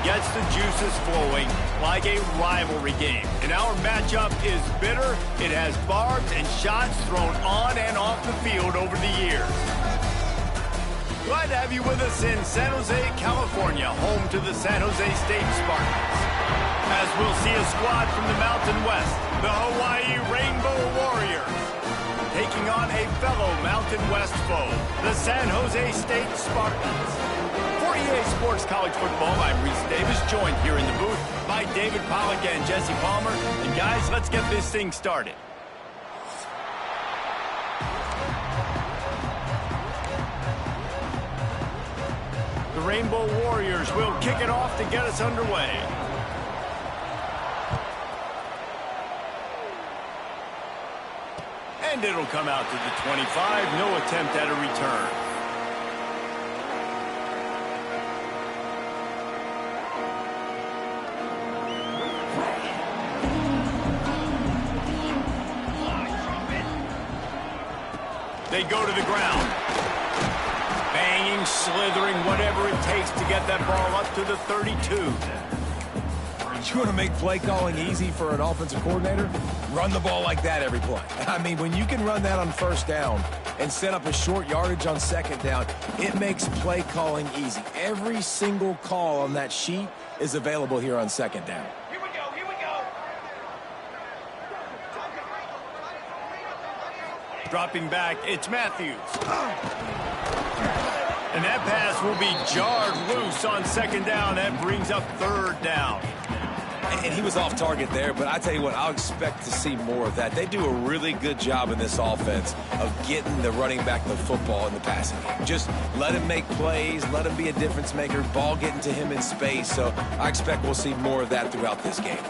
gets the juices flowing like a rivalry game. And our matchup is bitter. It has barbs and shots thrown on and off the field over the years. Glad to have you with us in San Jose, California, home to the San Jose State Spartans. As we'll see a squad from the Mountain West, the Hawaii Rainbow Warriors, taking on a fellow Mountain West foe, the San Jose State Spartans. For EA Sports College Football, I'm Reese Davis, joined here in the booth by David Pollack and Jesse Palmer. And guys, let's get this thing started. The Rainbow Warriors will kick it off to get us underway. And it'll come out to the 25. No attempt at a return. They go to the ground. Banging, slithering, whatever it takes to get that ball up to the 32. You want to make play calling easy for an offensive coordinator? Run the ball like that every play. I mean, when you can run that on first down and set up a short yardage on second down, it makes play calling easy. Every single call on that sheet is available here on second down. Here we go, here we go. Dropping back, it's Matthews. And that pass will be jarred loose on second down. That brings up third down. And he was off target there, but I tell you what, I'll expect to see more of that. They do a really good job in this offense of getting the running back the football in the passing game. Just let him make plays, let him be a difference maker, ball getting to him in space. So I expect we'll see more of that throughout this game.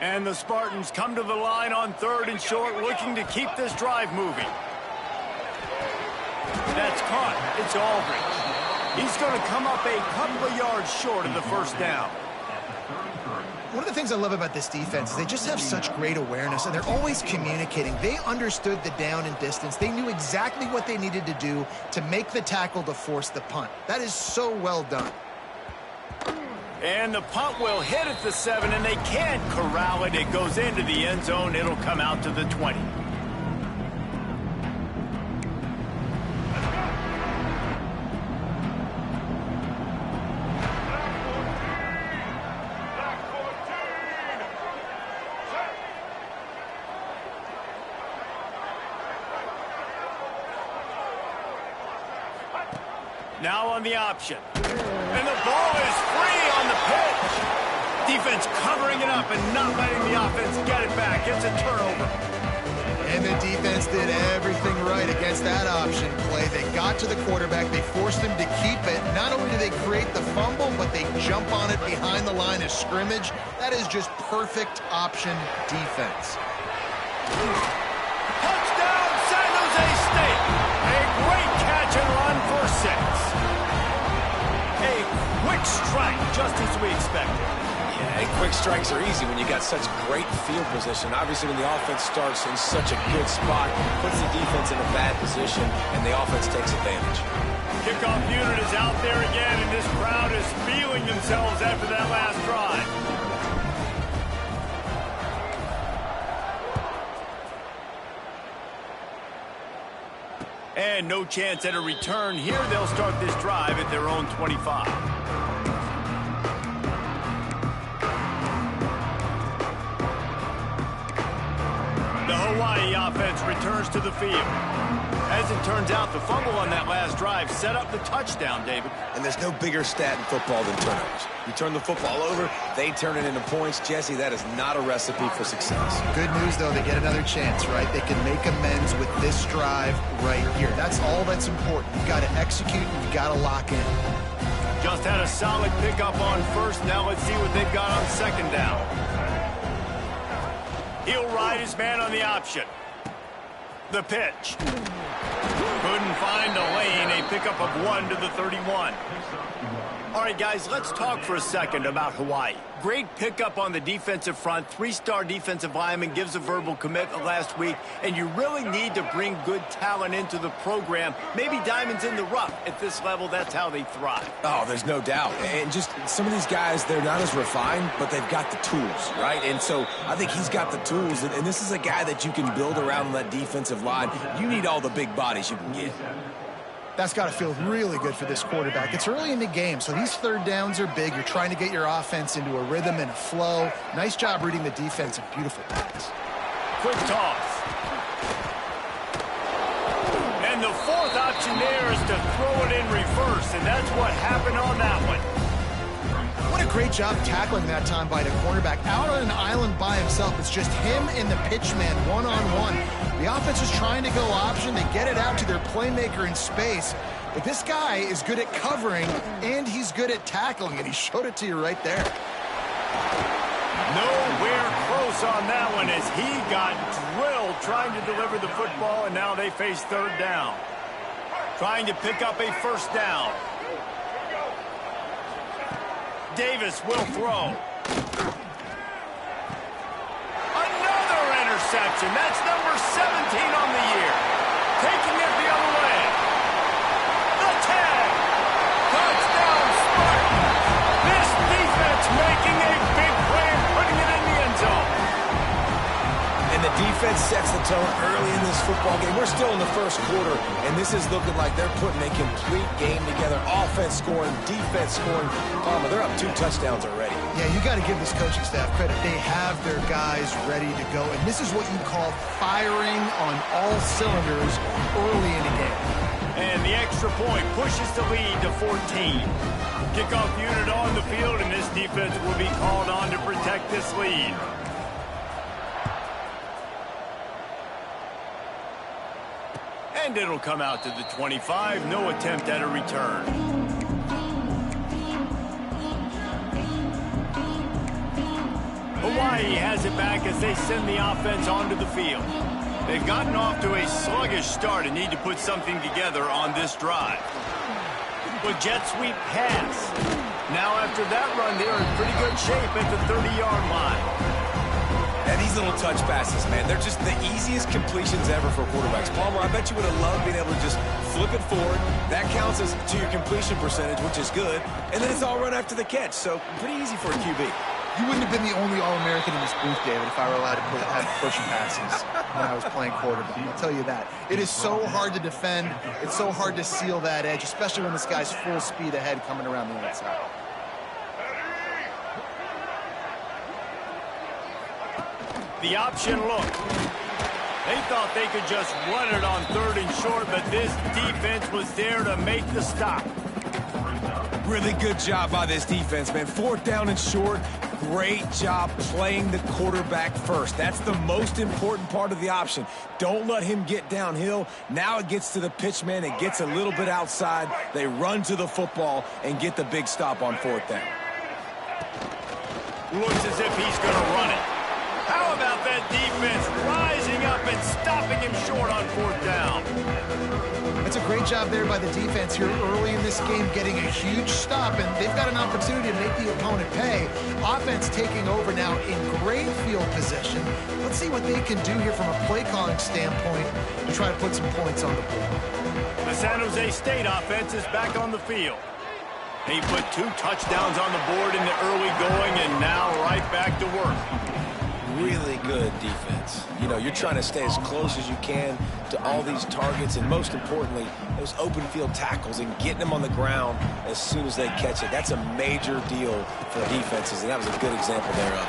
And the Spartans come to the line on third and short, looking to keep this drive moving. That's caught. It's Aldridge. He's going to come up a couple of yards short of the first down. One of the things I love about this defense is they just have such great awareness, and they're always communicating. They understood the down and distance. They knew exactly what they needed to do to make the tackle to force the punt. That is so well done. And the punt will hit at the 7, and they can't corral it. It goes into the end zone. It'll come out to the 20. Now on the option. And the ball is free on the pitch. Defense covering it up and not letting the offense get it back. It's a turnover. And the defense did everything right against that option play. They got to the quarterback. They forced him to keep it. Not only do they create the fumble, but they jump on it behind the line of scrimmage. That is just perfect option defense. Touchdown, San Jose State. A great catch and run for 6. A quick strike, just as we expected. Yeah, and quick strikes are easy when you got such great field position. Obviously, when the offense starts in such a good spot, puts the defense in a bad position, and the offense takes advantage. Kickoff unit is out there again, and this crowd is feeling themselves after that last drive. And no chance at a return here. They'll start this drive at their own 25. The Hawaii offense returns to the field. As it turns out, the fumble on that last drive set up the touchdown, David. And there's no bigger stat in football than turnovers. You turn the football over, they turn it into points. Jesse, that is not a recipe for success. Good news, though, they get another chance, right? They can make amends with this drive right here. That's all that's important. You've got to execute, and you've got to lock in. Just had a solid pickup on first. Now let's see what they've got on second down. He'll ride his man on the option. The pitch. Couldn't find a lane. A pickup of 1 to the 31. All right, guys, let's talk for a second about Hawaii. Great pickup on the defensive front. 3-star defensive lineman gives a verbal commitment last week, and you really need to bring good talent into the program. Maybe diamonds in the rough. At this level, that's how they thrive. Oh, there's no doubt. And just some of these guys, they're not as refined, but they've got the tools, right? And so I think he's got the tools, and this is a guy that you can build around on that defensive line. You need all the big bodies you can get. That's got to feel really good for this quarterback. It's early in the game, so these third downs are big. You're trying to get your offense into a rhythm and a flow. Nice job reading the defense. A beautiful pass. Quick toss. And the fourth option there is to throw it in reverse, and that's what happened on that one. What a great job tackling that time by the cornerback. Out on an island by himself. It's just him and the pitchman one-on-one. The offense is trying to go option to get it out to their playmaker in space. But this guy is good at covering, and he's good at tackling, and he showed it to you right there. Nowhere close on that one as he got drilled trying to deliver the football, and now they face third down. Trying to pick up a first down. Davis will throw. Another interception. That's number 17 on the year. Taking it the other way. The tag. Touchdown Spartans. This defense making a big play and putting it in the end zone. And the defense sets the tone early in this football game. We're still in the first quarter, and this is looking like they're putting a complete game together. Offense scoring, defense scoring. Palmer, they're up 2 touchdowns already. Yeah, you got to give this coaching staff credit. They have their guys ready to go, and this is what you call firing on all cylinders early in the game. And the extra point pushes the lead to 14. Kickoff unit on the field, and this defense will be called on to protect this lead. And it'll come out to the 25. No attempt at a return. Hawaii has it back as they send the offense onto the field. They've gotten off to a sluggish start and need to put something together on this drive. With jet sweep pass. Now after that run, they're in pretty good shape at the 30-yard line. And these little touch passes, man, they're just the easiest completions ever for quarterbacks. Palmer, I bet you would have loved being able to just flip it forward. That counts as to your completion percentage, which is good. And then it's all run after the catch, so pretty easy for a QB. You wouldn't have been the only All-American in this booth, David, if I were allowed to have push passes when I was playing quarterback. I'll tell you that. It is so hard to defend. It's so hard to seal that edge, especially when this guy's full speed ahead coming around the outside. The option look. They thought they could just run it on 3rd and short, but this defense was there to make the stop. Really good job by this defense, man. 4th down and short. Great job playing the quarterback first. That's the most important part of the option. Don't let him get downhill. Now it gets to the pitchman. It gets a little bit outside. They run to the football and get the big stop on 4th down. Looks as if he's going to run it. How about that defense rising up and stopping him short on 4th down? It's a great job there by the defense here early in this game, getting a huge stop, and they've got an opportunity to make the opponent pay. Offense taking over now in great field position. Let's see what they can do here from a play calling standpoint to try to put some points on the board. The San Jose State offense is back on the field. He put 2 touchdowns on the board in the early going, and now right back to work. Really good defense. You know, you're trying to stay as close as you can to all these targets, and most importantly, those open field tackles and getting them on the ground as soon as they catch it. That's a major deal for defenses, and that was a good example thereof.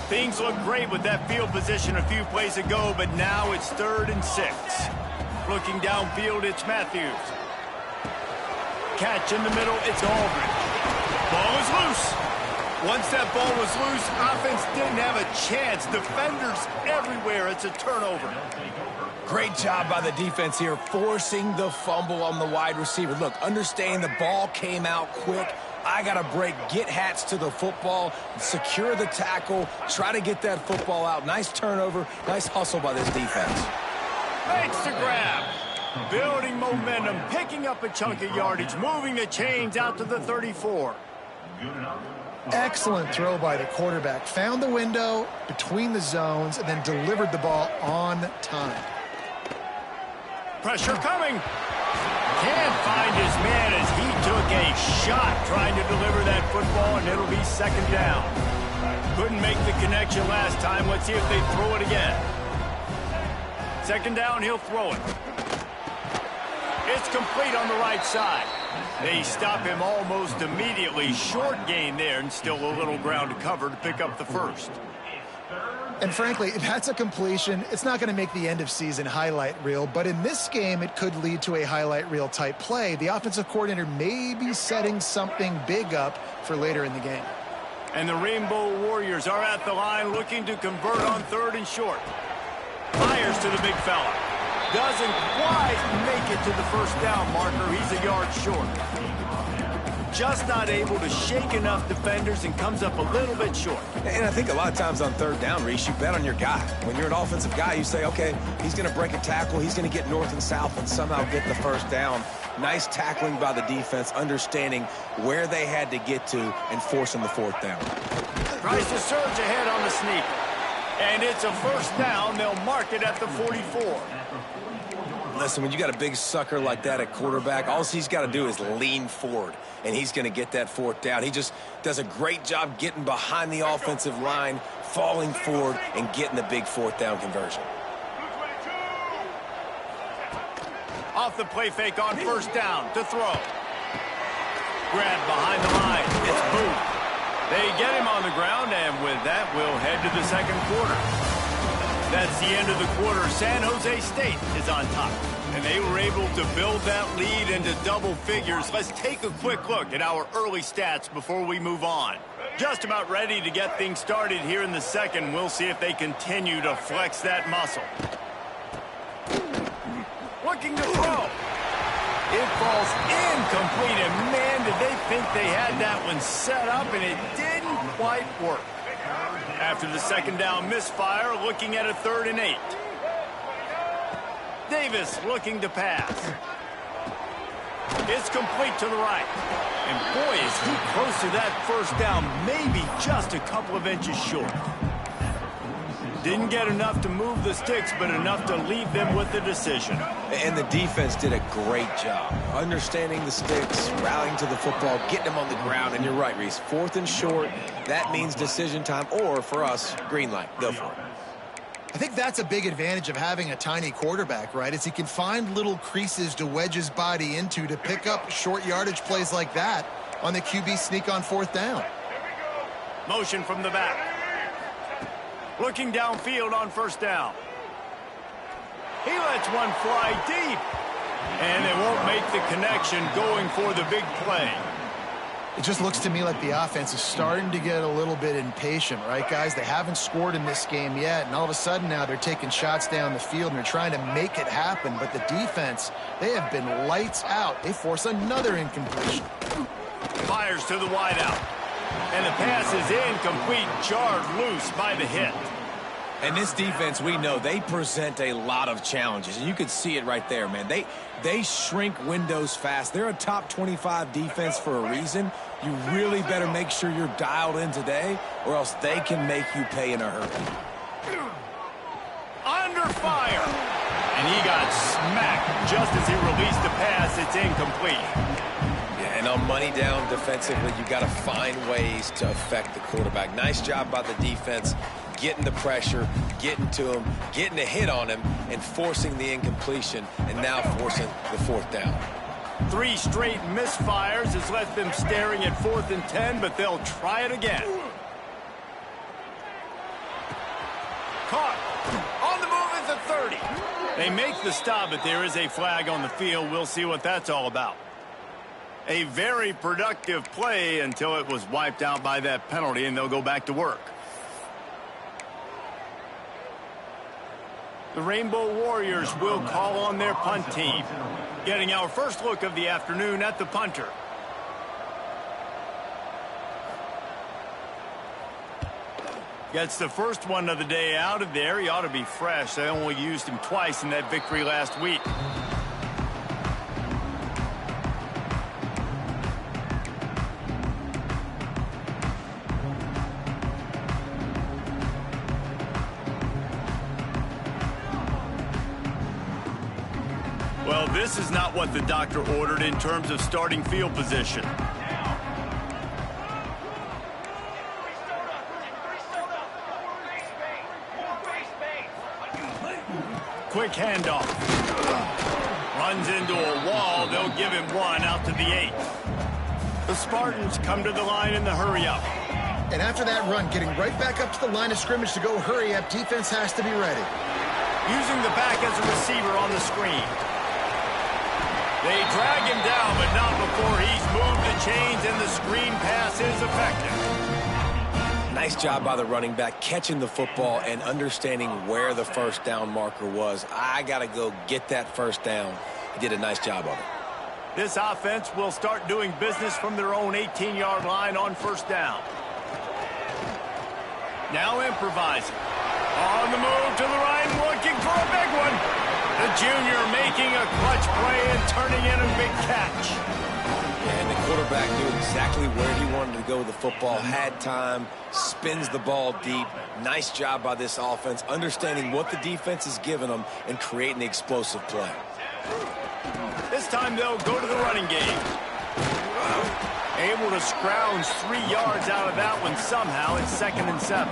Things look great with that field position a few plays ago, but now it's 3rd and 6. Looking downfield, it's Matthews. Catch in the middle, it's Aldridge. Ball is loose. Once that ball was loose, offense didn't have a chance. Defenders everywhere. It's a turnover. Great job by the defense here, forcing the fumble on the wide receiver. Look, understanding the ball came out quick. I got to break, get Hats to the football, secure the tackle, try to get that football out. Nice turnover, nice hustle by this defense. Makes the grab. Building momentum, picking up a chunk of yardage, moving the chains out to the 34. Excellent throw by the quarterback. Found the window between the zones and then delivered the ball on time. Pressure coming. Can't find his man as he took a shot trying to deliver that football, and it'll be second down. Couldn't make the connection last time. Let's see if they throw it again. Second down, he'll throw it. It's complete on the right side. They stop him almost immediately. Short gain there, and still a little ground to cover to pick up the first. And frankly, if that's a completion, it's not going to make the end of season highlight reel. But in this game, it could lead to a highlight reel type play. The offensive coordinator may be setting something big up for later in the game. And the Rainbow Warriors are at the line looking to convert on third and short. Fires to the big fella. Doesn't quite make it to the first down marker. He's a yard short. Just not able to shake enough defenders and comes up a little bit short. And I think a lot of times on third down, Reese, you bet on your guy. When you're an offensive guy, you say, okay, he's going to break a tackle, he's going to get north and south and somehow get the first down. Nice tackling by the defense, understanding where they had to get to and forcing the fourth down. Tries to surge ahead on the sneak. And it's a first down. They'll mark it at the 44. Listen, when you got a big sucker like that at quarterback, all he's got to do is lean forward, and he's going to get that fourth down. He just does a great job getting behind the offensive line, falling forward, and getting the big fourth down conversion. Off the play fake on first down to throw. Grab behind the line. It's Booth. They get him on the ground, and with that, we'll head to the second quarter. That's the end of the quarter. San Jose State is on top, and they were able to build that lead into double figures. Let's take a quick look at our early stats before we move on. Just about ready to get things started here in the second. We'll see if they continue to flex that muscle. Looking to throw. It falls incomplete, and man, did they think they had that one set up, and it didn't quite work. After the second down misfire, looking at a 3rd and 8. Davis looking to pass. It's complete to the right. And boy, is he close to that first down, maybe just a couple of inches short. Didn't get enough to move the sticks, but enough to leave them with the decision. And the defense did a great job understanding the sticks, rallying to the football, getting them on the ground. And you're right, Reese, 4th and short, that means decision time, or for us, green light. Go for it. I think that's a big advantage of having a tiny quarterback, right? Is he can find little creases to wedge his body into to pick up short yardage plays like that on the QB sneak on 4th down. Motion from the back. Looking downfield on first down. He lets one fly deep. And they won't make the connection going for the big play. It just looks to me like the offense is starting to get a little bit impatient, right, guys? They haven't scored in this game yet, and all of a sudden now they're taking shots down the field and they're trying to make it happen. But the defense, they have been lights out. They force another incompletion. Fires to the wideout. And the pass is incomplete, jarred loose by the hit. And this defense, we know, they present a lot of challenges. And you can see it right there, man. They shrink windows fast. They're a top 25 defense for a reason. You really better make sure you're dialed in today, or else they can make you pay in a hurry. Under fire. And he got smacked just as he released the pass. It's incomplete. And on money down defensively, you got to find ways to affect the quarterback. Nice job by the defense, getting the pressure, getting to him, getting a hit on him, and forcing the incompletion, and now forcing the 4th down. 3 straight misfires has left them staring at 4th and 10, but they'll try it again. Caught. On the move is a 30. They make the stop, but there is a flag on the field. We'll see what that's all about. A very productive play until it was wiped out by that penalty, and they'll go back to work. The Rainbow Warriors will call on their punt team. Getting our first look of the afternoon at the punter. Gets the first one of the day out of there. He ought to be fresh. They only used him twice in that victory last week. Well, this is not what the doctor ordered in terms of starting field position. Quick handoff. Runs into a wall. They'll give him one out to the 8. The Spartans come to the line in the hurry-up. And after that run, getting right back up to the line of scrimmage to go hurry-up, defense has to be ready. Using the back as a receiver on the screen. They drag him down, but not before he's moved the chains and the screen pass is effective. Nice job by the running back catching the football and understanding where the first down marker was. I got to go get that first down. He did a nice job of it. This offense will start doing business from their own 18-yard line on first down. Now improvising. On the move to the right, looking for a big one. The junior making a clutch play and turning in a big catch. And the quarterback knew exactly where he wanted to go with the football, had time, spins the ball deep. Nice job by this offense, understanding what the defense is giving them and creating the explosive play. This time they'll go to the running game. Able to scrounge 3 yards out of that one somehow. It's 2nd and 7.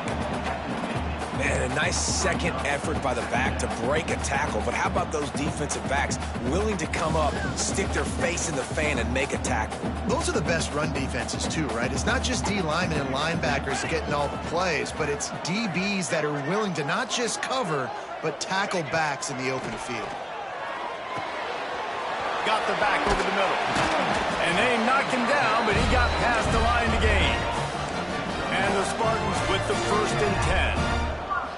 Man, a nice second effort by the back to break a tackle. But how about those defensive backs willing to come up, stick their face in the fan, and make a tackle? Those are the best run defenses, too, right? It's not just D linemen and linebackers getting all the plays, but it's DBs that are willing to not just cover, but tackle backs in the open field. Got the back over the middle. And they knocked him down, but he got past the line to gain. And the Spartans with the 1st and 10.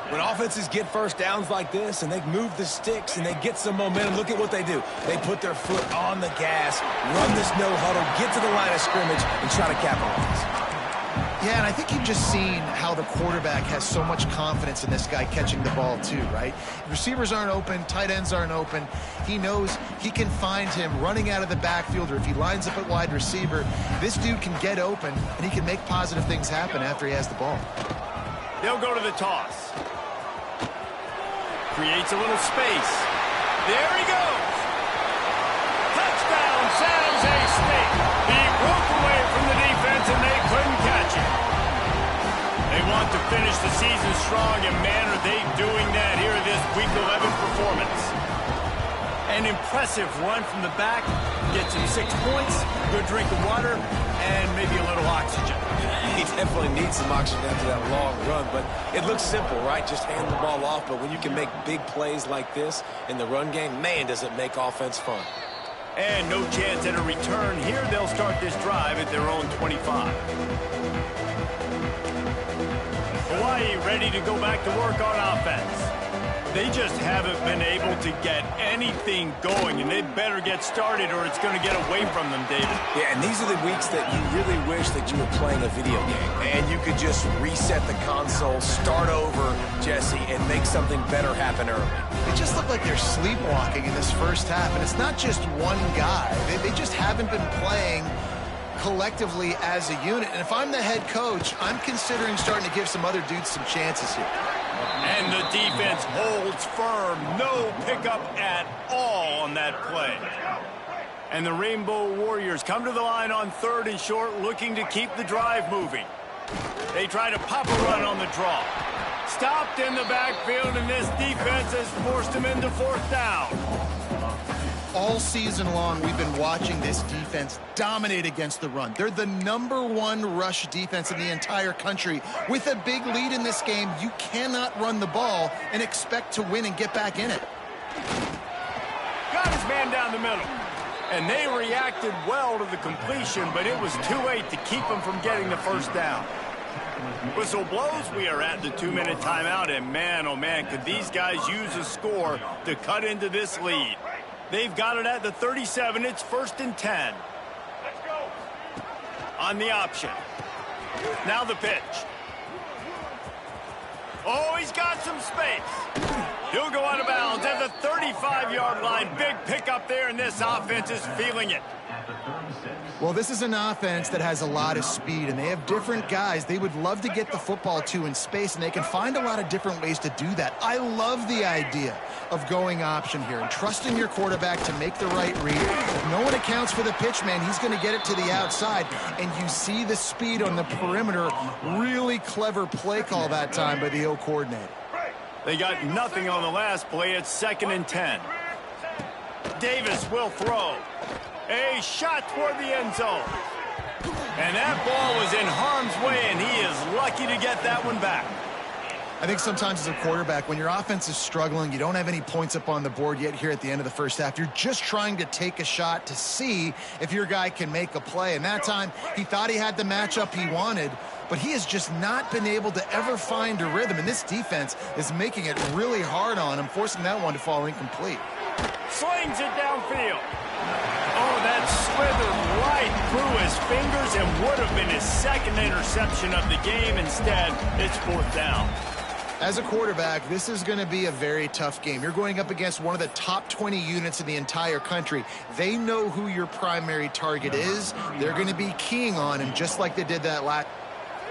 When offenses get first downs like this and they move the sticks and they get some momentum, look at what they do. They put their foot on the gas, run this no huddle, get to the line of scrimmage, and try to capitalize. Yeah, and I think you've just seen how the quarterback has so much confidence in this guy catching the ball too, right? Receivers aren't open, tight ends aren't open. He knows he can find him running out of the backfield, or if he lines up at wide receiver, this dude can get open and he can make positive things happen after he has the ball. They'll go to the toss. Creates a little space. There he goes. Touchdown, San Jose State. He broke away from the defense and they couldn't catch him. They want to finish the season strong, and man, are they doing that here in this Week 11 performance. An impressive run from the back. Gets him 6 points, good drink of water, and maybe a little oxygen. He definitely needs some oxygen after that long run, but it looks simple, right? Just hand the ball off, but when you can make big plays like this in the run game, man, does it make offense fun. And no chance at a return here. They'll start this drive at their own 25. Hawaii ready to go back to work on offense. They just haven't been able to get anything going, and they better get started or it's going to get away from them, David. Yeah, and these are the weeks that you really wish that you were playing a video game and you could just reset the console, start over, Jesse, and make something better happen early. They just look like they're sleepwalking in this first half, and it's not just one guy. They just haven't been playing collectively as a unit. And if I'm the head coach, I'm considering starting to give some other dudes some chances here. And the defense holds firm. No pickup at all on that play. And the Rainbow Warriors come to the line on 3rd and short, looking to keep the drive moving. They try to pop a run on the draw. Stopped in the backfield, and this defense has forced them into 4th down. All season long, we've been watching this defense dominate against the run. They're the #1 rush defense in the entire country. With a big lead in this game, you cannot run the ball and expect to win and get back in it. Got his man down the middle. And they reacted well to the completion, but it was too late to keep him from getting the first down. Whistle blows, we are at the 2-minute timeout, and man, oh man, could these guys use a score to cut into this lead. They've got it at the 37. It's 1st and 10. Let's go. On the option. Now the pitch. Oh, he's got some space. He'll go out of bounds at the 35-yard line. Big pickup there, and this offense is feeling it. Well, this is an offense that has a lot of speed, and they have different guys they would love to get the football to in space, and they can find a lot of different ways to do that. I love the idea of going option here and trusting your quarterback to make the right read. If no one accounts for the pitch, man, he's going to get it to the outside, and you see the speed on the perimeter. Really clever play call that time by the O coordinator. They got nothing on the last play. It's 2nd and 10. Davis will throw. A shot toward the end zone. And that ball was in harm's way, and he is lucky to get that one back. I think sometimes as a quarterback, when your offense is struggling, you don't have any points up on the board yet here at the end of the first half. You're just trying to take a shot to see if your guy can make a play. And that time, he thought he had the matchup he wanted, but he has just not been able to ever find a rhythm. And this defense is making it really hard on him, forcing that one to fall incomplete. Slings it downfield. Oh, that slithered right through his fingers and would have been his 2nd interception of the game. Instead, it's 4th down. As a quarterback, this is going to be a very tough game. You're going up against one of the top 20 units in the entire country. They know who your primary target is. They're going to be keying on him just like they did that last.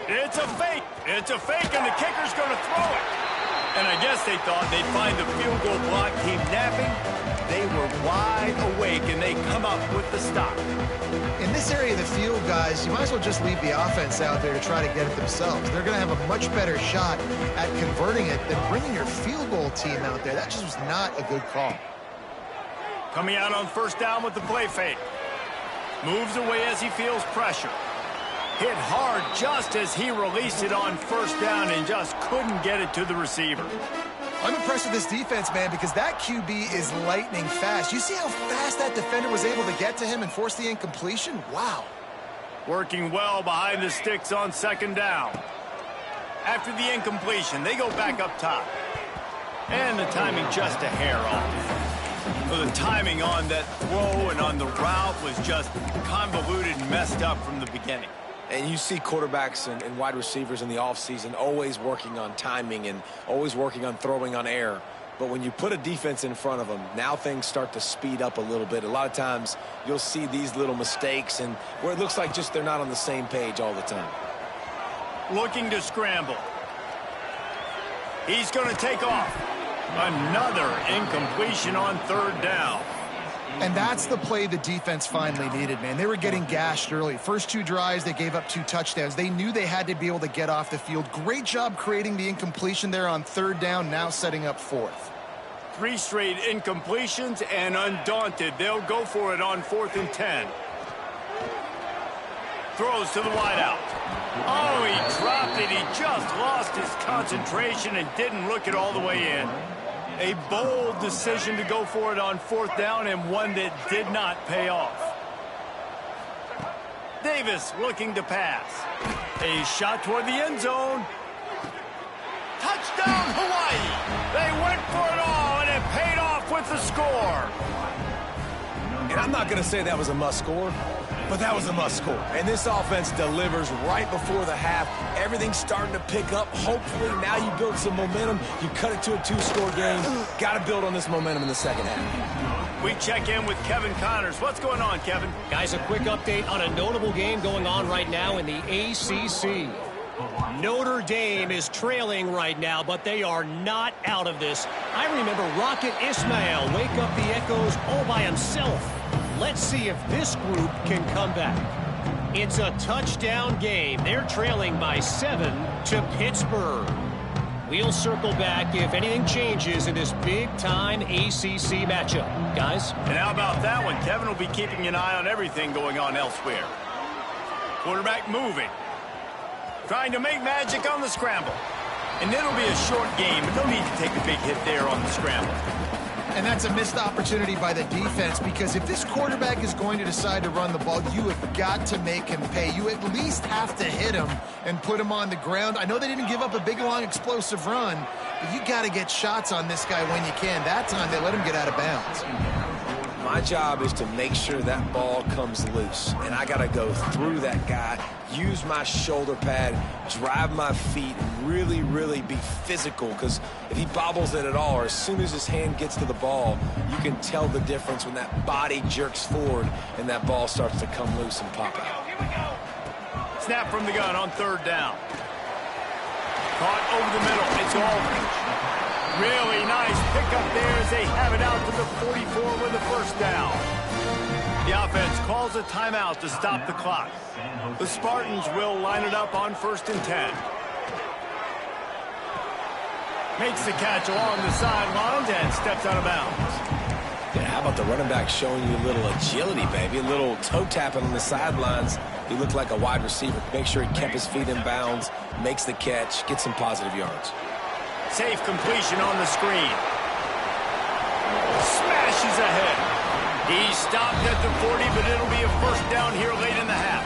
It's a fake. It's a fake, and the kicker's going to throw it. And I guess they thought they'd find the field goal block team napping. They were wide awake, and they come up with the stop. In this area of the field, guys, you might as well just leave the offense out there to try to get it themselves. They're going to have a much better shot at converting it than bringing your field goal team out there. That just was not a good call. Coming out on 1st down with the play fake. Moves away as he feels pressure. Hit hard just as he released it on 1st down and just couldn't get it to the receiver. I'm impressed with this defense, man, because that QB is lightning fast. You see how fast that defender was able to get to him and force the incompletion? Wow. Working well behind the sticks on 2nd down. After the incompletion, they go back up top. And the timing just a hair off. Well, the timing on that throw and on the route was just convoluted and messed up from the beginning. And you see quarterbacks and wide receivers in the offseason always working on timing and always working on throwing on air. But when you put a defense in front of them, now things start to speed up a little bit. A lot of times you'll see these little mistakes and where it looks like just they're not on the same page all the time. Looking to scramble. He's going to take off. Another incompletion on 3rd down. And that's the play the defense finally needed, man. They were getting gashed early. First 2 drives, they gave up 2 touchdowns. They knew they had to be able to get off the field. Great job creating the incompletion there on 3rd down, now setting up 4th. 3 straight incompletions, and undaunted, they'll go for it on 4th and 10. Throws to the wideout. Oh, he dropped it. He just lost his concentration and didn't look it all the way in. A bold decision to go for it on 4th down, and one that did not pay off. Davis looking to pass. A shot toward the end zone. Touchdown, Hawaii! They went for it all, and it paid off with the score. And I'm not going to say that was a must score, but that was a must score. And this offense delivers right before the half. Everything's starting to pick up. Hopefully now you build some momentum. You cut it to a 2-score game. Got to build on this momentum in the 2nd half. We check in with Kevin Connors. What's going on, Kevin? Guys, a quick update on a notable game going on right now in the ACC. Notre Dame is trailing right now, but they are not out of this. I remember Rocket Ismail wake up the echoes all by himself. Let's see if this group can come back. It's a touchdown game. They're trailing by 7 to Pittsburgh. We'll circle back if anything changes in this big-time ACC matchup. Guys? And how about that one? Kevin will be keeping an eye on everything going on elsewhere. Quarterback moving. Trying to make magic on the scramble. And it'll be a short game, but no need to take a big hit there on the scramble. And that's a missed opportunity by the defense, because if this quarterback is going to decide to run the ball, you have got to make him pay. You at least have to hit him and put him on the ground. I know they didn't give up a big, long, explosive run, but you got to get shots on this guy when you can. That time, they let him get out of bounds. My job is to make sure that ball comes loose, and I got to go through that guy, use my shoulder pad, drive my feet, and really, really be physical, because if he bobbles it at all, or as soon as his hand gets to the ball, you can tell the difference when that body jerks forward and that ball starts to come loose and pop out. Snap from the gun on third down. Caught over the middle. It's all really nice pickup there as they have it out to the 44 with the first down. The offense calls a timeout to stop the clock. The Spartans will line it up on 1st and 10. Makes the catch along the sidelines and steps out of bounds. Yeah, how about the running back showing you a little agility, baby? A little toe tapping on the sidelines. He looked like a wide receiver. Make sure he kept his feet in bounds, makes the catch, gets some positive yards. Safe completion on the screen. Smashes ahead. He stopped at the 40, but it'll be a first down here late in the half.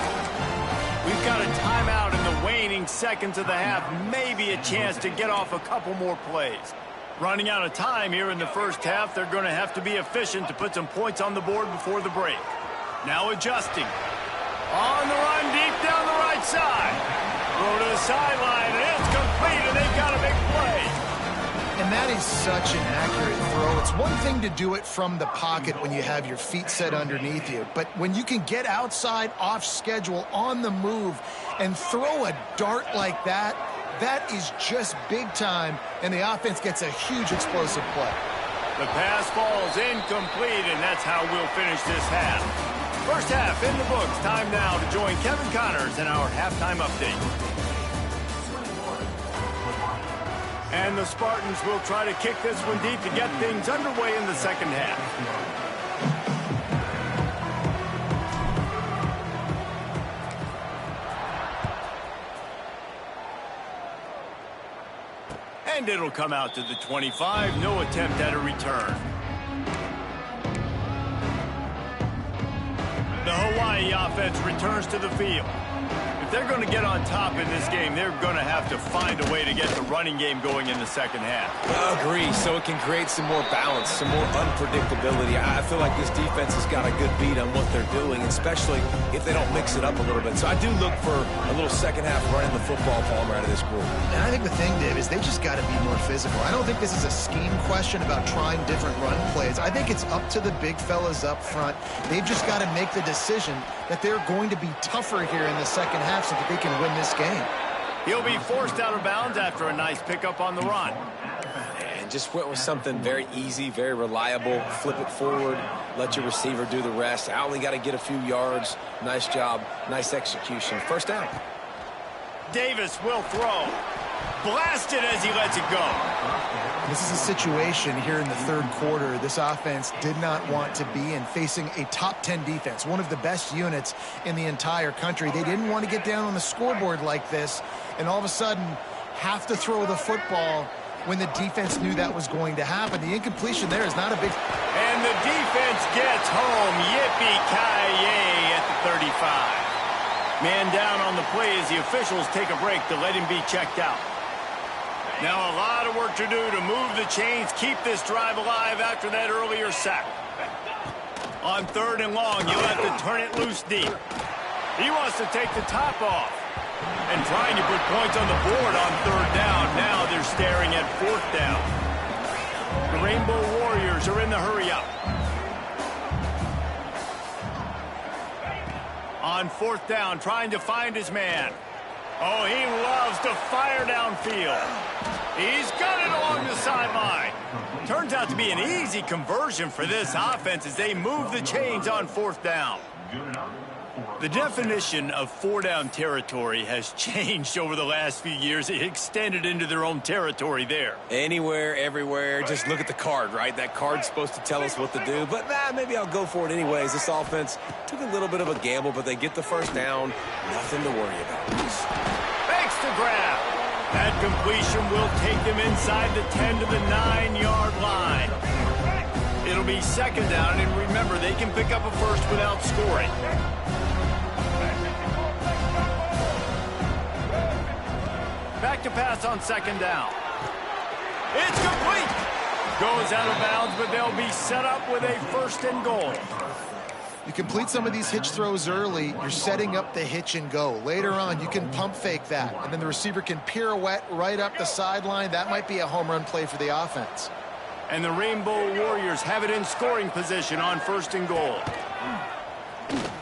We've got a timeout in the waning seconds of the half. Maybe a chance to get off a couple more plays. Running out of time here in the first half. They're going to have to be efficient to put some points on the board before the break. Now adjusting. On the run, deep down the right side. Throw to the sideline, and it's complete, and they've got a big play. And that is such an accurate throw. It's one thing to do it from the pocket when you have your feet set underneath you, but when you can get outside, off schedule, on the move, and throw a dart like that, that is just big time, and the offense gets a huge explosive play. The pass falls incomplete, and that's how we'll finish this half. First half in the books. Time now to join Kevin Connors in our halftime update. And the Spartans will try to kick this one deep to get things underway in the second half. And it'll come out to the 25. No attempt at a return. The Hawaii offense returns to the field. If they're going to get on top in this game, they're going to have to find a way to get the running game going in the second half. I agree, so it can create some more balance, some more unpredictability. I feel like this defense has got a good beat on what they're doing, especially if they don't mix it up a little bit. So I do look for a little second half running the football, Palmer, out of this group. And I think the thing, Dave, is they just got to be more physical. I don't think this is a scheme question about trying different run plays. I think it's up to the big fellas up front. They've just got to make the decision that they're going to be tougher here in the second half so that they can win this game. He'll be forced out of bounds after a nice pickup on the run. And just went with something very easy, very reliable. Flip it forward, let your receiver do the rest. I only got to get a few yards. Nice job, nice execution. First down. Davis will throw. Blasted as he lets it go. This is a situation here in the third quarter this offense did not want to be in, facing a top 10 defense, one of the best units in the entire country. They didn't want to get down on the scoreboard like this and all of a sudden have to throw the football when the defense knew that was going to happen. The incompletion there is not a big... And the defense gets home. Yippee-ki-yay at the 35. Man down on the play as the officials take a break to let him be checked out. Now a lot of work to do to move the chains, keep this drive alive after that earlier sack. On third and long, you'll have to turn it loose deep. He wants to take the top off. And trying to put points on the board on third down. Now they're staring at fourth down. The Rainbow Warriors are in the hurry-up. On fourth down, trying to find his man. Oh, he loves to fire downfield. He's got it along the sideline. Turns out to be an easy conversion for this offense as they move the chains on fourth down. The definition of four-down territory has changed over the last few years. It extended into their own territory there. Anywhere, everywhere, just look at the card, right? That card's supposed to tell us what to do, but maybe I'll go for it anyways. This offense took a little bit of a gamble, but they get the first down. Nothing to worry about. Makes the grab. That completion will take them inside the 10 to the 9-yard line. It'll be second down, and remember, they can pick up a first without scoring. Back to pass on second down. It's complete. Goes out of bounds, but they'll be set up with a first and goal. You complete some of these hitch throws early, you're setting up the hitch and go. Later on, you can pump fake that, and then the receiver can pirouette right up the sideline. That might be a home run play for the offense. And the Rainbow Warriors have it in scoring position on first and goal.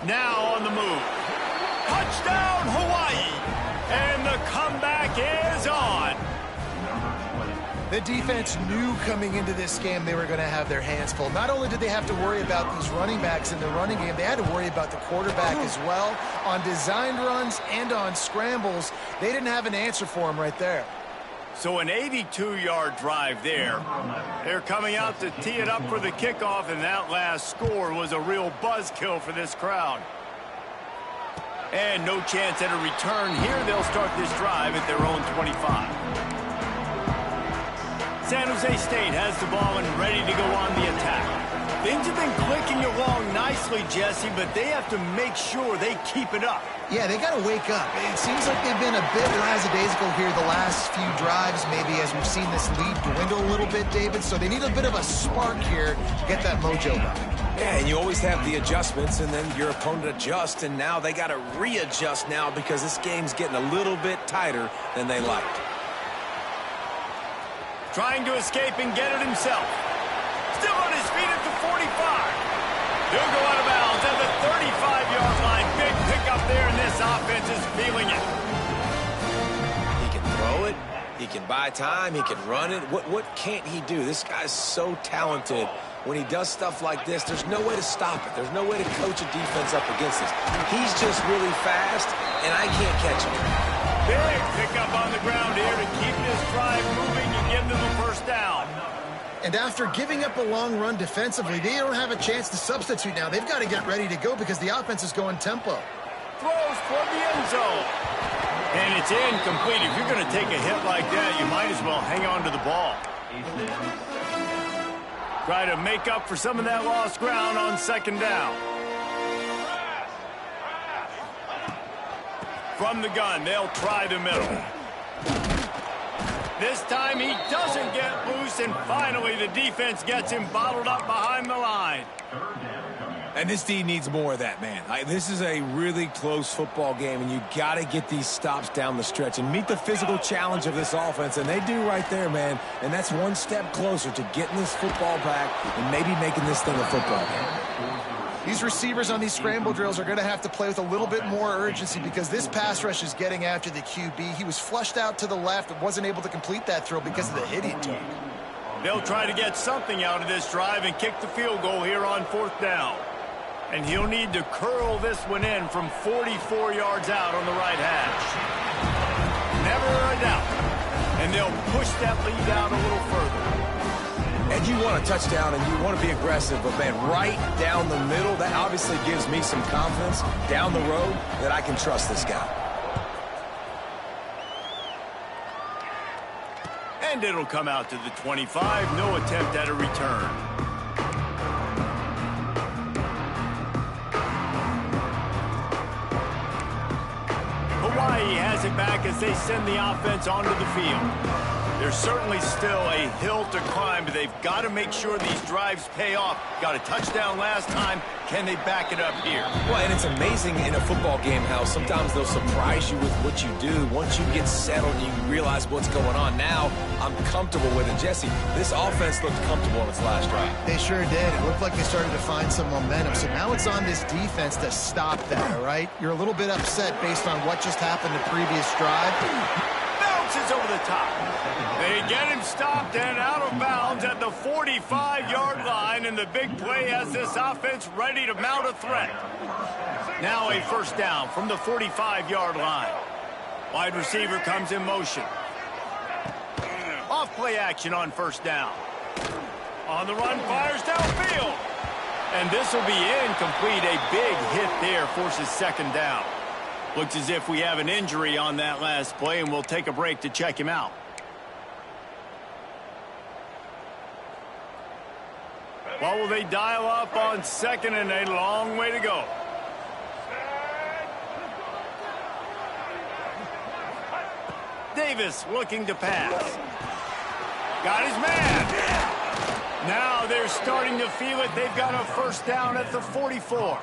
Now on the move. Touchdown, Hawaii! And the comeback is on. The defense knew coming into this game they were going to have their hands full. Not only did they have to worry about these running backs in the running game, they had to worry about the quarterback as well. On designed runs and on scrambles, they didn't have an answer for him right there. So an 82-yard drive there. They're coming out to tee it up for the kickoff, and that last score was a real buzzkill for this crowd. And no chance at a return here. They'll start this drive at their own 25. San Jose State has the ball and ready to go on the attack. Things have been clicking along nicely, Jesse, but they have to make sure they keep it up. Yeah, they got to wake up. It seems like they've been a bit lackadaisical here the last few drives, maybe as we've seen this lead dwindle a little bit, David. So they need a bit of a spark here to get that mojo back. Yeah, and you always have the adjustments, and then your opponent adjusts, and now they got to readjust now because this game's getting a little bit tighter than they liked. Trying to escape and get it himself. Still on his feet at the 45. He'll go out of bounds at the 35-yard line. Big pickup there, and this offense is feeling it. He can throw it. He can buy time. He can run it. What can't he do? This guy's so talented. When he does stuff like this, there's no way to stop it. There's no way to coach a defense up against this. He's just really fast, and I can't catch him. Big pickup on the ground here to keep this drive moving and give them a first down. And after giving up a long run defensively, they don't have a chance to substitute now. They've got to get ready to go because the offense is going tempo. Throws toward the end zone. And it's incomplete. If you're going to take a hit like that, you might as well hang on to the ball. Try to make up for some of that lost ground on second down. From the gun, they'll try the middle. This time he doesn't get loose, and finally the defense gets him bottled up behind the line. And this D needs more of that, man. This is a really close football game, and you got to get these stops down the stretch and meet the physical challenge of this offense, and they do right there, man. And that's one step closer to getting this football back and maybe making this thing a football game. These receivers on these scramble drills are going to have to play with a little bit more urgency because this pass rush is getting after the QB. He was flushed out to the left and wasn't able to complete that throw because of the hit he took. They'll try to get something out of this drive and kick the field goal here on fourth down. And he'll need to curl this one in from 44 yards out on the right hash. Never a doubt. And they'll push that lead out a little further. And you want a touchdown and you want to be aggressive, but man, right down the middle, that obviously gives me some confidence down the road that I can trust this guy. And it'll come out to the 25. No attempt at a return. Hawaii has it back as they send the offense onto the field. There's certainly still a hill to climb, but they've got to make sure these drives pay off. Got a touchdown last time. Can they back it up here? Well, and it's amazing in a football game how sometimes they'll surprise you with what you do. Once you get settled and you realize what's going on, now I'm comfortable with it. Jesse, this offense looked comfortable in its last drive. They sure did. It looked like they started to find some momentum. So now it's on this defense to stop that, all right? You're a little bit upset based on what just happened the previous drive. Bounces over the top. They get him stopped and out of bounds at the 45-yard line, and the big play has this offense ready to mount a threat. Now a first down from the 45-yard line. Wide receiver comes in motion. Off play action on first down. On the run, fires downfield. And this will be incomplete. A big hit there forces second down. Looks as if we have an injury on that last play, and we'll take a break to check him out. What will they dial up on second and a long way to go? Davis looking to pass. Got his man. Now they're starting to feel it. They've got a first down at the 44.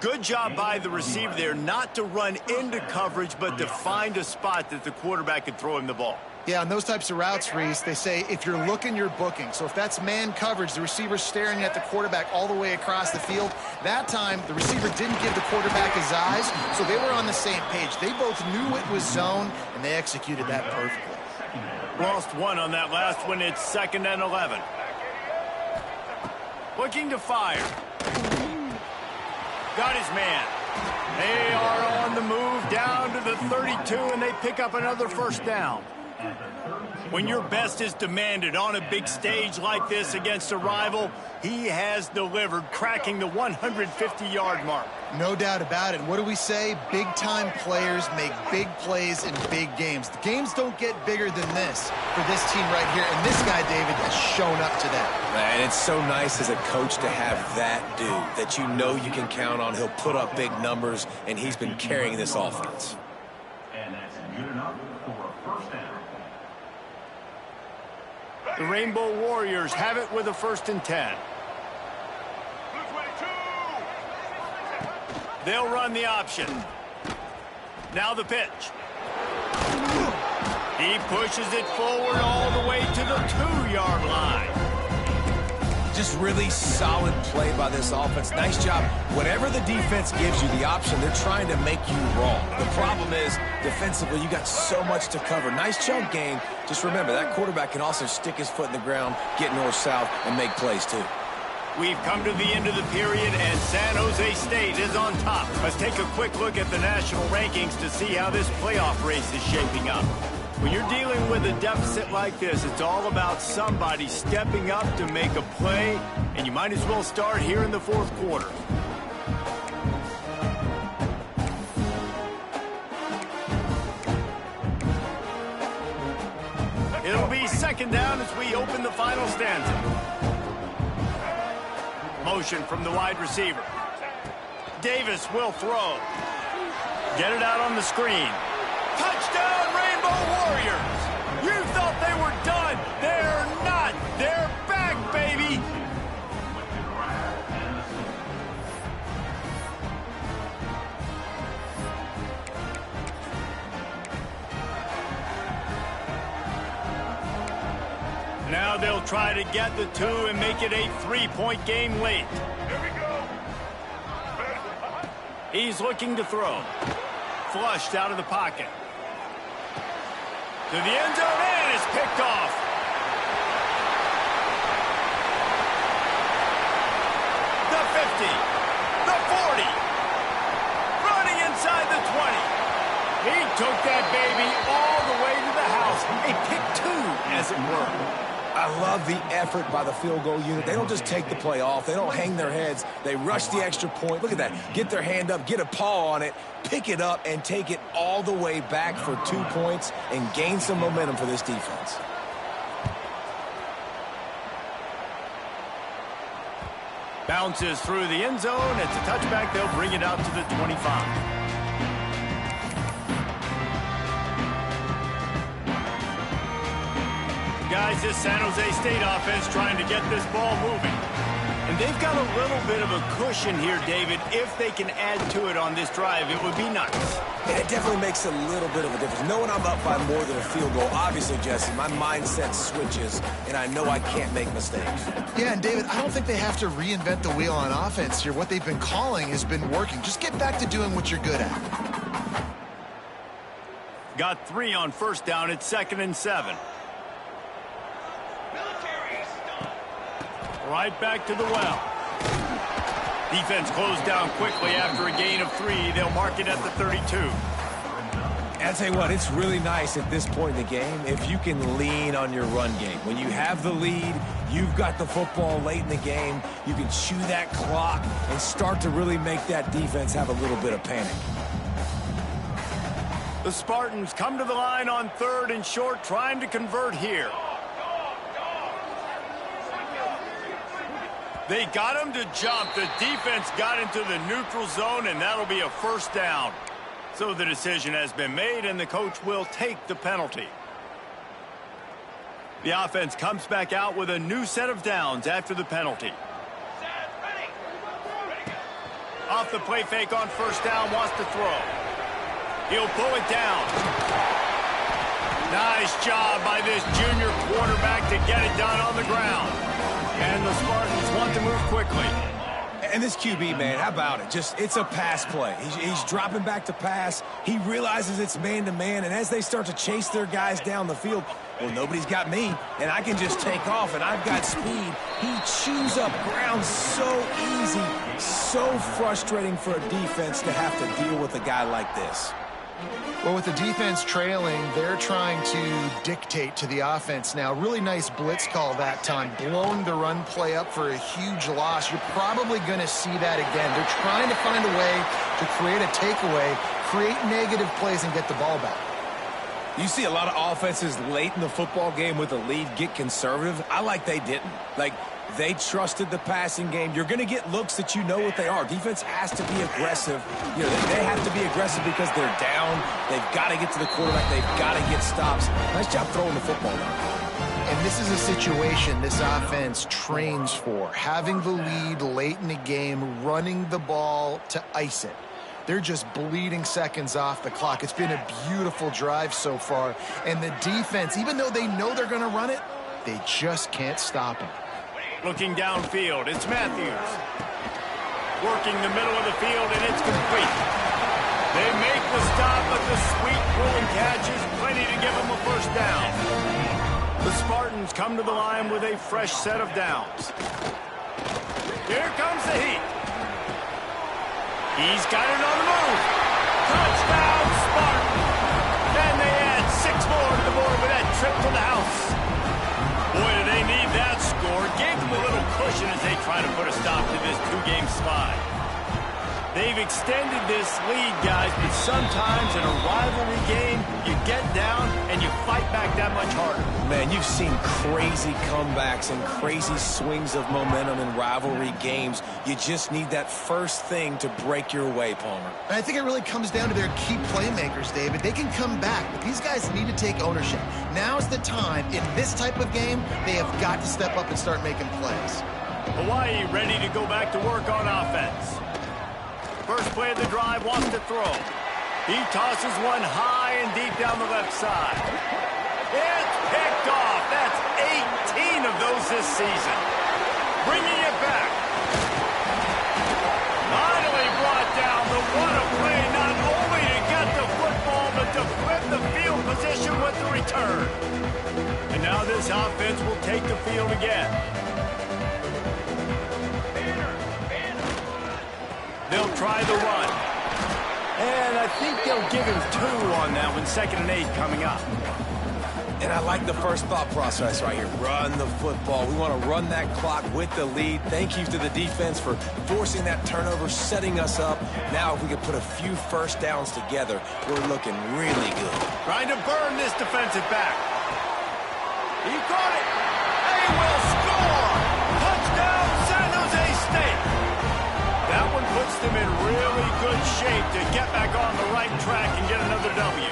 Good job by the receiver there, not to run into coverage, but to find a spot that the quarterback could throw him the ball. Yeah, on those types of routes, Reese, they say if you're looking, you're booking. So if that's man coverage, the receiver's staring at the quarterback all the way across the field. That time, the receiver didn't give the quarterback his eyes, so they were on the same page. They both knew it was zone, and they executed that perfectly. Lost one on that last one. It's 2nd and 11. Looking to fire. Got his man. They are on the move down to the 32, and they pick up another first down. When your best is demanded on a big stage like this against a rival, he has delivered, cracking the 150-yard mark. No doubt about it. What do we say? Big-time players make big plays in big games. The games don't get bigger than this for this team right here, and this guy, David, has shown up to that. And it's so nice as a coach to have that dude that you know you can count on. He'll put up big numbers, and he's been carrying this offense. And that's good enough for a first down. The Rainbow Warriors have it with a 1st and 10. They'll run the option. Now the pitch. He pushes it forward all the way to the 2-yard line. Just really solid play by this offense. Nice job. Whatever the defense gives you the option, they're trying to make you wrong. The problem is, defensively, you got so much to cover. Nice chunk gain. Just remember, that quarterback can also stick his foot in the ground, get north-south, and make plays too. We've come to the end of the period, and San Jose State is on top. Let's take a quick look at the national rankings to see how this playoff race is shaping up. When you're dealing with a deficit like this, it's all about somebody stepping up to make a play, and you might as well start here in the 4th quarter. It'll be 2nd down as we open the final stanza. Motion from the wide receiver. Davis will throw. Get it out on the screen. Touchdown, Rainbow Warriors! You thought they were done. They're not. They're back, baby! Now they'll try to get the 2 and make it a 3-point game late. Here we go. He's looking to throw. Flushed out of the pocket. To the end zone, and it's picked off. The 50. The 40. Running inside the 20. He took that baby all the way to the house. A pick 2, as it were. I love the effort by the field goal unit. They don't just take the play off. They don't hang their heads. They rush the extra point. Look at that. Get their hand up, get a paw on it, pick it up, and take it all the way back for 2 points and gain some momentum for this defense. Bounces through the end zone. It's a touchback. They'll bring it out to the 25. Guys, this San Jose State offense trying to get this ball moving. And they've got a little bit of a cushion here, David. If they can add to it on this drive, it would be nice. And it definitely makes a little bit of a difference. Knowing I'm up by more than a field goal, obviously, Jesse, my mindset switches, and I know I can't make mistakes. Yeah, and David, I don't think they have to reinvent the wheel on offense here. What they've been calling has been working. Just get back to doing what you're good at. Got 3 on first down. It's 2nd and 7. Right back to the well. Defense closed down quickly after a gain of 3. They'll mark it at the 32. And I'll tell you what, it's really nice at this point in the game if you can lean on your run game. When you have the lead, you've got the football late in the game, you can chew that clock and start to really make that defense have a little bit of panic. The Spartans come to the line on 3rd and short, trying to convert here. They got him to jump. The defense got into the neutral zone, and that'll be a first down. So the decision has been made, and the coach will take the penalty. The offense comes back out with a new set of downs after the penalty. Off the play fake on first down, wants to throw. He'll pull it down. Nice job by this junior quarterback to get it done on the ground. And the Spartans want to move quickly. And this QB, man, how about it? It's a pass play. He's dropping back to pass. He realizes it's man-to-man, and as they start to chase their guys down the field, well, nobody's got me, and I can just take off, and I've got speed. He chews up ground so easy, so frustrating for a defense to have to deal with a guy like this. Well, with the defense trailing, they're trying to dictate to the offense now. Really nice blitz call that time, blowing the run play up for a huge loss. You're probably going to see that again. They're trying to find a way to create a takeaway, create negative plays, and get the ball back. You see a lot of offenses late in the football game with a lead get conservative. I like they didn't. Like, they trusted the passing game. You're going to get looks that you know what they are. Defense has to be aggressive. You know, they have to be aggressive because they're down. They've got to get to the quarterback. They've got to get stops. Nice job throwing the football down. And this is a situation this offense trains for. Having the lead late in the game, running the ball to ice it. They're just bleeding seconds off the clock. It's been a beautiful drive so far. And the defense, even though they know they're going to run it, they just can't stop it. Looking downfield, it's Matthews. Working the middle of the field, and it's complete. They make the stop, but the sweet rolling catch is plenty to give them a first down. The Spartans come to the line with a fresh set of downs. Here comes the heat. He's got it on the move. Touchdown, Spartan. And they add 6 more to the board with that trip to the house. Boy, do they need that score. Gave them a little cushion as they try to put a stop to this 2-game slide. They've extended this lead, guys, but sometimes in a rivalry game, you get down and you fight back that much harder. Man, you've seen crazy comebacks and crazy swings of momentum in rivalry games. You just need that first thing to break your way, Palmer. And I think it really comes down to their key playmakers, David. They can come back, but these guys need to take ownership. Now's the time. In this type of game, they have got to step up and start making plays. Hawaii ready to go back to work on offense. First play of the drive, wants to throw. He tosses one high and deep down the left side. It's picked off. That's 18 of those this season. Bringing it back. Finally brought down the one play, not only to get the football, but to flip the field position with the return. And now this offense will take the field again. They'll try the run. And I think they'll give him 2 on that one. 2nd and 8 coming up. And I like the first thought process right here. Run the football. We want to run that clock with the lead. Thank you to the defense for forcing that turnover, setting us up. Now if we can put a few first downs together, we're looking really good. Trying to burn this defensive back. He caught it. They will score. Touchdown, San Jose State. That one puts them in really good shape to get back on the right track and get another W.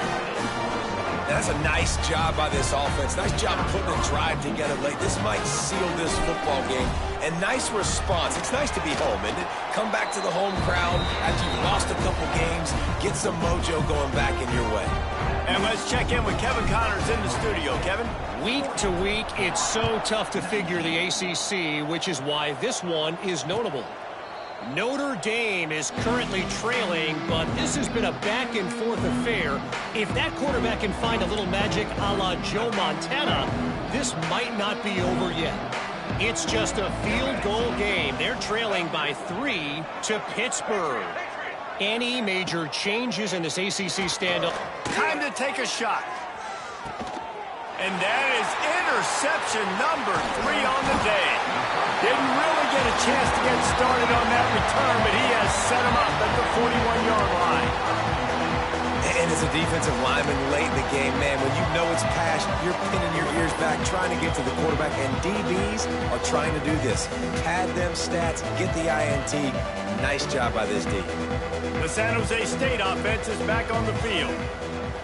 That's a nice job by this offense. Nice job of putting a drive together late. This might seal this football game. And nice response. It's nice to be home, isn't it? Come back to the home crowd after you've lost a couple games. Get some mojo going back in your way. And let's check in with Kevin Connors in the studio. Kevin? Week to week, it's so tough to figure the ACC, which is why this one is notable. Notre Dame is currently trailing, but this has been a back-and-forth affair. If that quarterback can find a little magic a la Joe Montana, this might not be over yet. It's just a field goal game. They're trailing by 3 to Pittsburgh. Any major changes in this ACC standoff? Time to take a shot. And that is interception number 3 on the day. Didn't really get a chance to get started on that return, but he has set him up at the 41-yard line. And as a defensive lineman late in the game, man, when you know it's passed, you're pinning your ears back, trying to get to the quarterback, and DBs are trying to do this. Pad them stats, get the INT. Nice job by this D. The San Jose State offense is back on the field.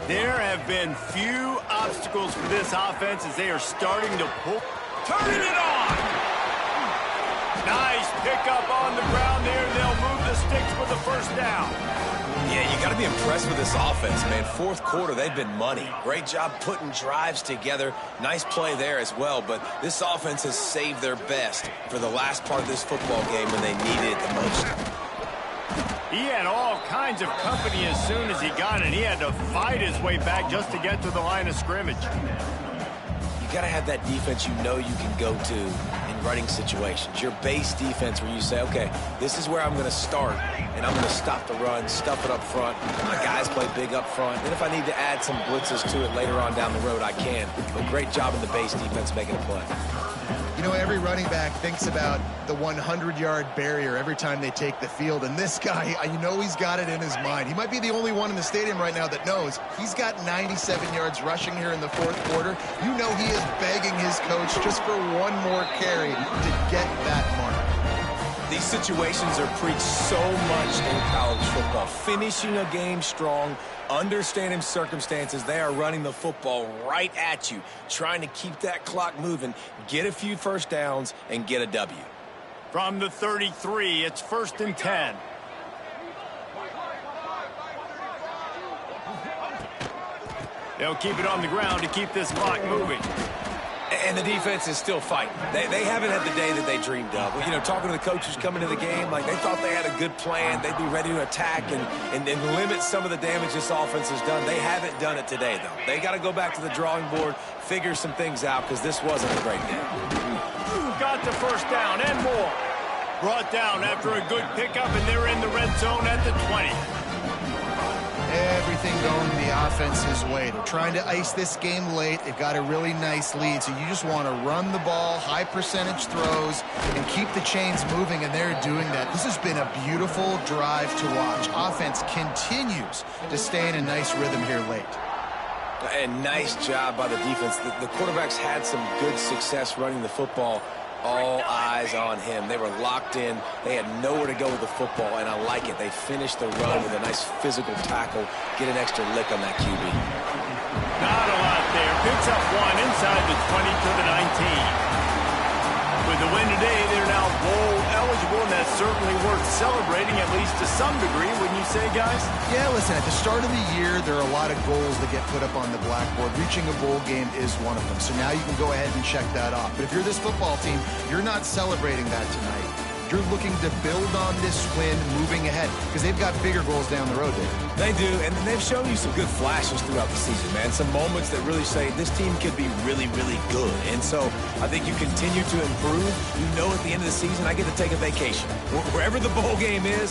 There have been few obstacles for this offense as they are starting to pull. Turning it on! Nice pickup on the ground there. They'll move the sticks for the first down. Yeah, you got to be impressed with this offense, man. Fourth quarter, they've been money. Great job putting drives together. Nice play there as well, but this offense has saved their best for the last part of this football game when they needed it the most. He had all kinds of company as soon as he got it. He had to fight his way back just to get to the line of scrimmage. You got to have that defense you know you can go to in running situations. Your base defense where you say, okay, this is where I'm going to start, and I'm going to stop the run, stuff it up front. My guys play big up front. Then if I need to add some blitzes to it later on down the road, I can. But great job in the base defense making a play. You know, every running back thinks about the 100-yard barrier every time they take the field. And this guy, you know he's got it in his mind. He might be the only one in the stadium right now that knows he's got 97 yards rushing here in the fourth quarter. You know he is begging his coach just for one more carry to get that mark. These situations are preached so much in college football. Finishing a game strong, understanding circumstances. They are running the football right at you, trying to keep that clock moving, get a few first downs, and get a W. From the 33, it's 1st and 10. They'll keep it on the ground to keep this clock moving. And the defense is still fighting. They haven't had the day that they dreamed of. You know, talking to the coaches coming to the game, like they thought they had a good plan. They'd be ready to attack and limit some of the damage this offense has done. They haven't done it today, though. They got to go back to the drawing board, figure some things out, because this wasn't a great day. Got the first down and more. Brought down after a good pickup, and they're in the red zone at the 20. Everything going the offense's way. They're trying to ice this game late. They've got a really nice lead, so you just want to run the ball, high percentage throws, and keep the chains moving, and they're doing that. This has been a beautiful drive to watch. Offense continues to stay in a nice rhythm here late. And nice job by the defense. The quarterbacks had some good success running the football. All eyes on him. They were locked in. They had nowhere to go with the football, and I like it. They finished the run with a nice physical tackle, get an extra lick on that QB. Not a lot there. Picks up one inside the 20 to the 19. With the win today, they're now bowl eligible, and that's certainly worth celebrating, at least to some degree, wouldn't you say, guys? Yeah, listen, at the start of the year, there are a lot of goals that get put up on the blackboard. Reaching a bowl game is one of them. So now you can go ahead and check that off. But if you're this football team, you're not celebrating that tonight. You're looking to build on this win moving ahead because they've got bigger goals down the road there. They do, and they've shown you some good flashes throughout the season, man. Some moments that really say this team could be really, really good. And so I think you continue to improve. You know at the end of the season, I get to take a vacation. Wherever the bowl game is,